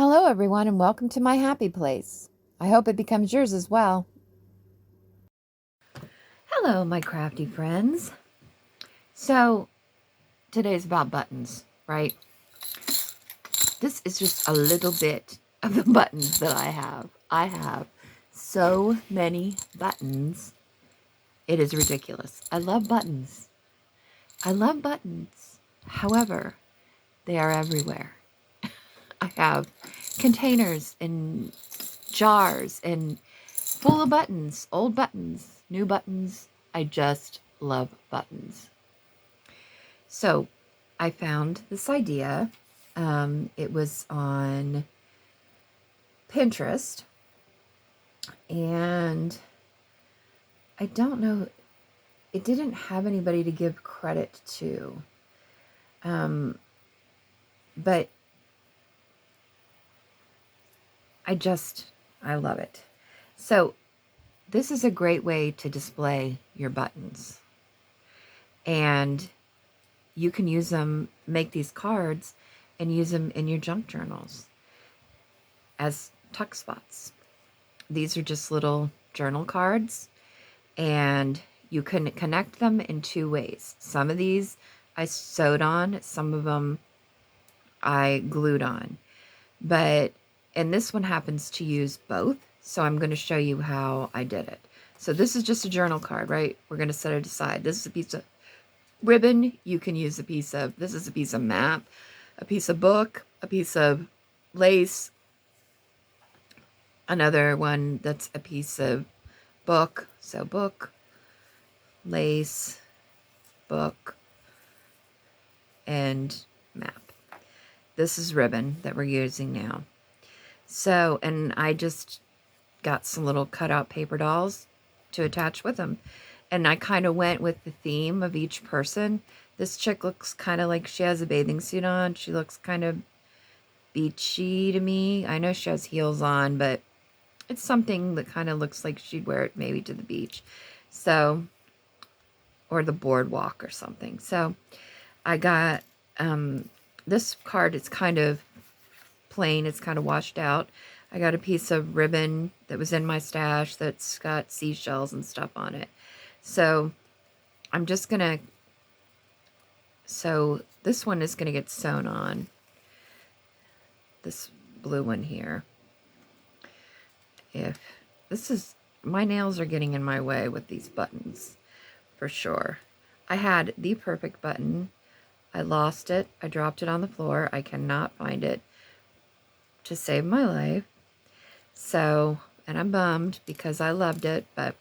Hello, everyone, and welcome to my happy place. I hope it becomes yours as well. Hello, my crafty friends. So, today's about buttons, right? This is just a little bit of the buttons that I have. I have so many buttons. It is ridiculous. I love buttons. I love buttons. However, they are everywhere. I have containers and jars and full of buttons, old buttons, new buttons. I just love buttons. So I found this idea. It was on Pinterest, and I don't know, it didn't have anybody to give credit to. But I love it. So this is a great way to display your buttons. And you can use them, make these cards, and use them in your junk journals as tuck spots. These are just little journal cards, and you can connect them in two ways. Some of these I sewed on, some of them I glued on. And this one happens to use both, so I'm going to show you how I did it. So this is just a journal card, right? We're going to set it aside. This is a piece of ribbon. You can use this is a piece of map, a piece of book, a piece of lace, another one that's a piece of book. So book, lace, book, and map. This is ribbon that we're using now. So, and I just got some little cutout paper dolls to attach with them. And I kind of went with the theme of each person. This chick looks kind of like she has a bathing suit on. She looks kind of beachy to me. I know she has heels on, but it's something that kind of looks like she'd wear it maybe to the beach. So, or the boardwalk or something. So I got this card. It's kind of plain. It's kind of washed out. I got a piece of ribbon that was in my stash that's got seashells and stuff on it. So I'm just gonna, so this one is gonna get sewn on. This blue one here. If this is, my nails are getting in my way with these buttons for sure. I had the perfect button. I lost it. I dropped it on the floor. I cannot find it to save my life. So, and I'm bummed because I loved it, but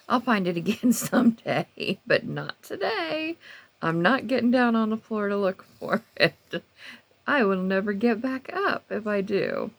I'll find it again someday, but not today. I'm not getting down on the floor to look for it. I will never get back up if I do.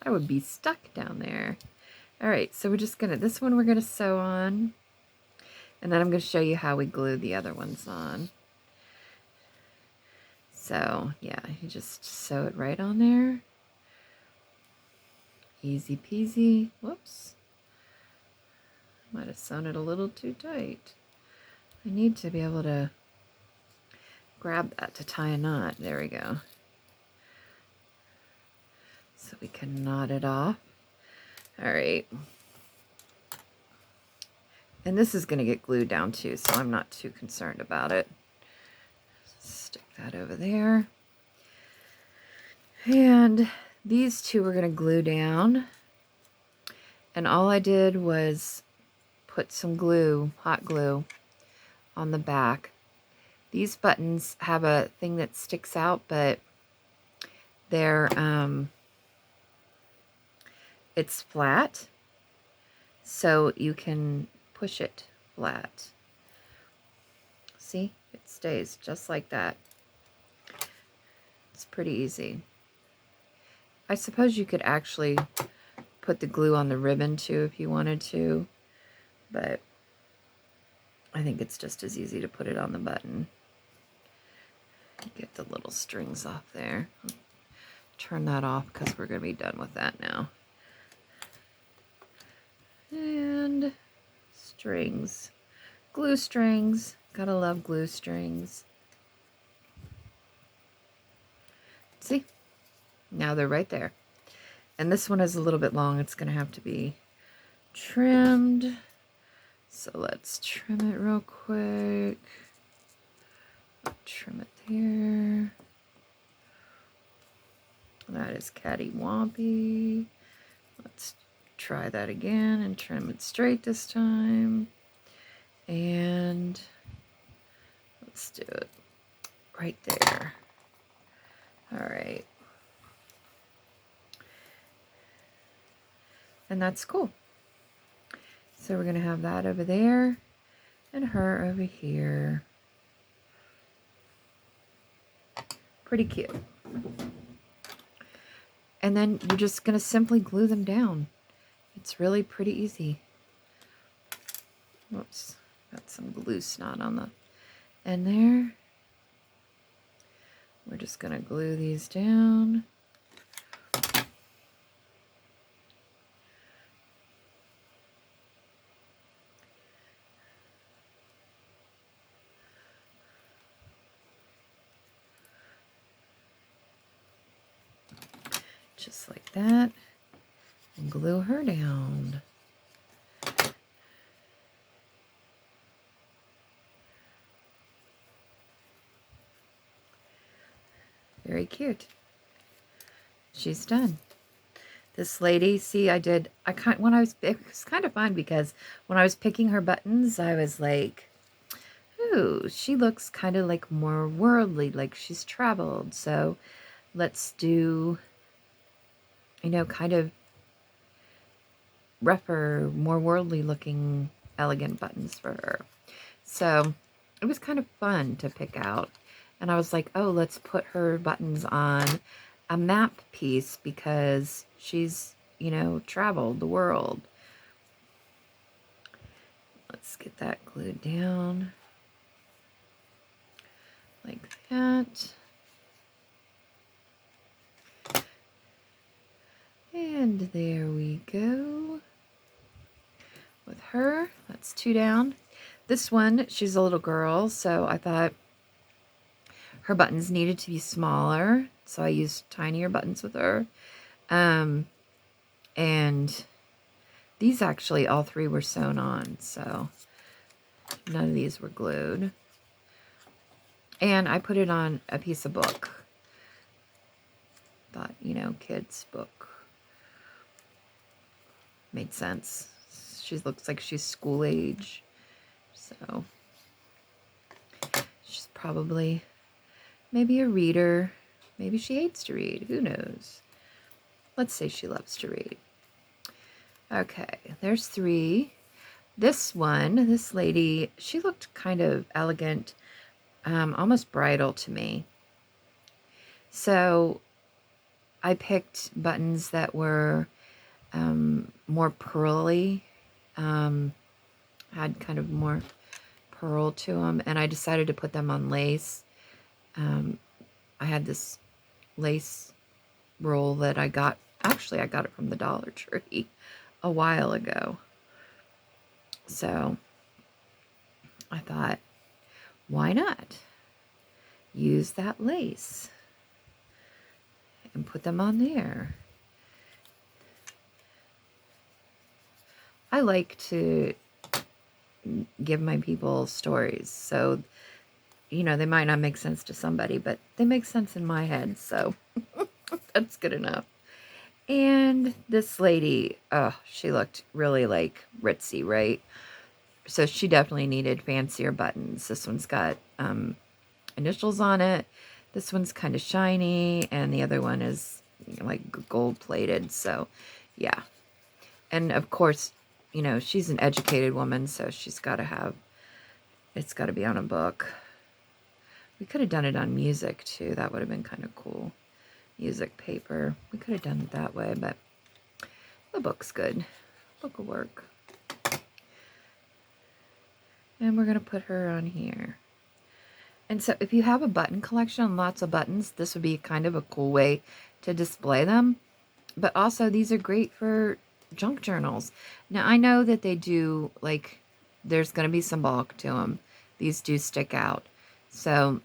I would be stuck down there. All right, so we're just gonna, this one we're gonna sew on, and then I'm gonna show you how we glue the other ones on. So yeah, you just sew it right on there. Easy peasy. Whoops. Might have sewn it a little too tight. I need to be able to grab that to tie a knot. There we go. So we can knot it off. All right. And this is going to get glued down too, so I'm not too concerned about it. Stick that over there. And these two we're going to glue down. And all I did was put some glue, hot glue, on the back. These buttons have a thing that sticks out, but they're, it's flat, so you can push it flat. See, it stays just like that. It's pretty easy. I suppose you could actually put the glue on the ribbon too if you wanted to, but I think it's just as easy to put it on the button. Get the little strings off there. Turn that off because we're going to be done with that now. And strings. Glue strings. Gotta love glue strings. See? Now they're right there. And this one is a little bit long. It's going to have to be trimmed. So let's trim it real quick. Trim it there. That is cattywampy. Let's try that again and trim it straight this time. And let's do it right there. All right. And that's cool. So we're going to have that over there and her over here. Pretty cute. And then you're just going to simply glue them down. It's really pretty easy. Whoops, got some glue snot on the end there. We're just going to glue these down. Just like that. And glue her down. Very cute. She's done. This lady, see, it was kind of fun because when I was picking her buttons, I was like, ooh, she looks kind of like more worldly, like she's traveled. So let's do, you know, kind of rougher, more worldly looking, elegant buttons for her. So it was kind of fun to pick out. And I was like, oh, let's put her buttons on a map piece because she's, you know, traveled the world. Let's get that glued down like that. And there we go. With her, that's 2 down. This one, she's a little girl, so I thought her buttons needed to be smaller, so I used tinier buttons with her. And these actually, all 3 were sewn on, so none of these were glued. And I put it on a piece of book. Thought, you know, kids' book. Made sense. She looks like she's school age, so she's probably maybe a reader. Maybe she hates to read. Who knows? Let's say she loves to read. Okay, there's 3. This one, this lady, she looked kind of elegant, almost bridal to me. So I picked buttons that were more pearly, had kind of more pearl to them, and I decided to put them on lace. I had this lace roll that I got it from the Dollar Tree a while ago. So I thought, why not use that lace and put them on there? I like to give my people stories, so, you know, they might not make sense to somebody, but they make sense in my head, so that's good enough. And this lady, oh, she looked really, like, ritzy, right? So she definitely needed fancier buttons. This one's got initials on it. This one's kind of shiny, and the other one is, you know, like gold-plated, so, yeah. And, of course, you know, she's an educated woman, so she's got to have, it's got to be on a book. We could have done it on music, too. That would have been kind of cool. Music paper. We could have done it that way, but the book's good. Book will work. And we're going to put her on here. And so if you have a button collection and lots of buttons, this would be kind of a cool way to display them. But also, these are great for junk journals. Now, I know that they do, like, there's going to be some bulk to them. These do stick out. So,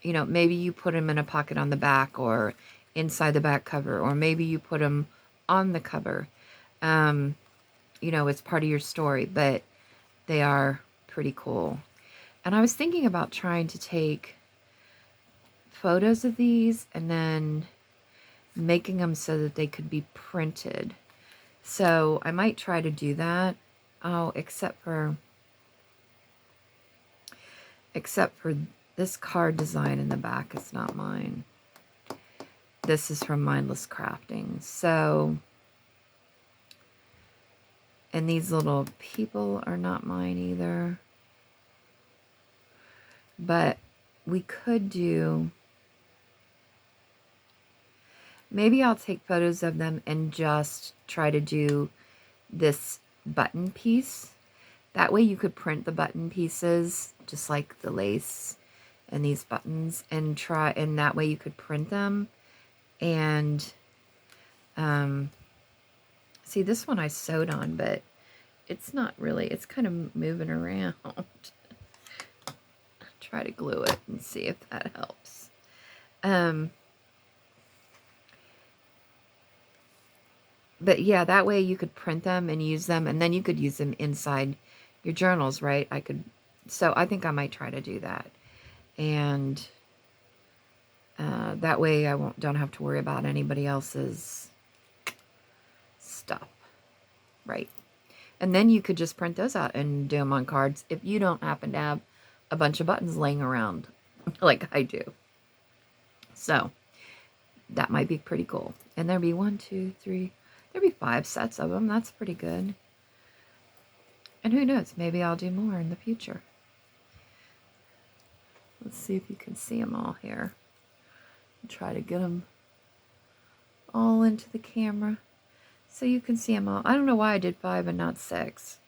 you know, maybe you put them in a pocket on the back or inside the back cover, or maybe you put them on the cover. You know, it's part of your story, but they are pretty cool. And I was thinking about trying to take photos of these and then making them so that they could be printed. So I might try to do that. Oh, except for this card design in the back is not mine. This is from Mindless Crafting. So, and these little people are not mine either. But we could do, maybe I'll take photos of them and just try to do this button piece. That way you could print the button pieces, just like the lace and these buttons, and that way you could print them. And see, this one I sewed on, but it's not really, it's kind of moving around. Try to glue it and see if that helps. But yeah, that way you could print them and use them, and then you could use them inside your journals, right? So I think I might try to do that. And that way I don't have to worry about anybody else's stuff, right? And then you could just print those out and do them on cards if you don't happen to have a bunch of buttons laying around like I do. So that might be pretty cool. And there'd be 1, 2, 3, there'd be 5 sets of them. That's pretty good. And who knows, maybe I'll do more in the future. Let's see if you can see them all here. Try to get them all into the camera so you can see them all. I don't know why I did 5 and not 6.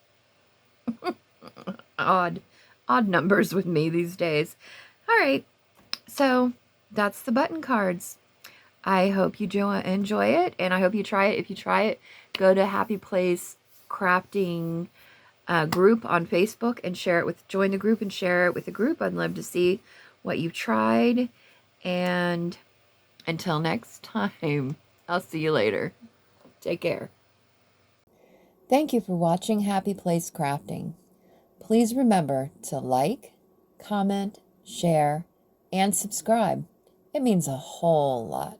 Odd numbers with me these days. All right, so that's the button cards. I hope you enjoy it, and I hope you try it. If you try it, go to Happy Place Crafting group on Facebook and join the group and share it with the group. I'd love to see what you've tried. And until next time, I'll see you later. Take care. Thank you for watching Happy Place Crafting. Please remember to like, comment, share, and subscribe. It means a whole lot.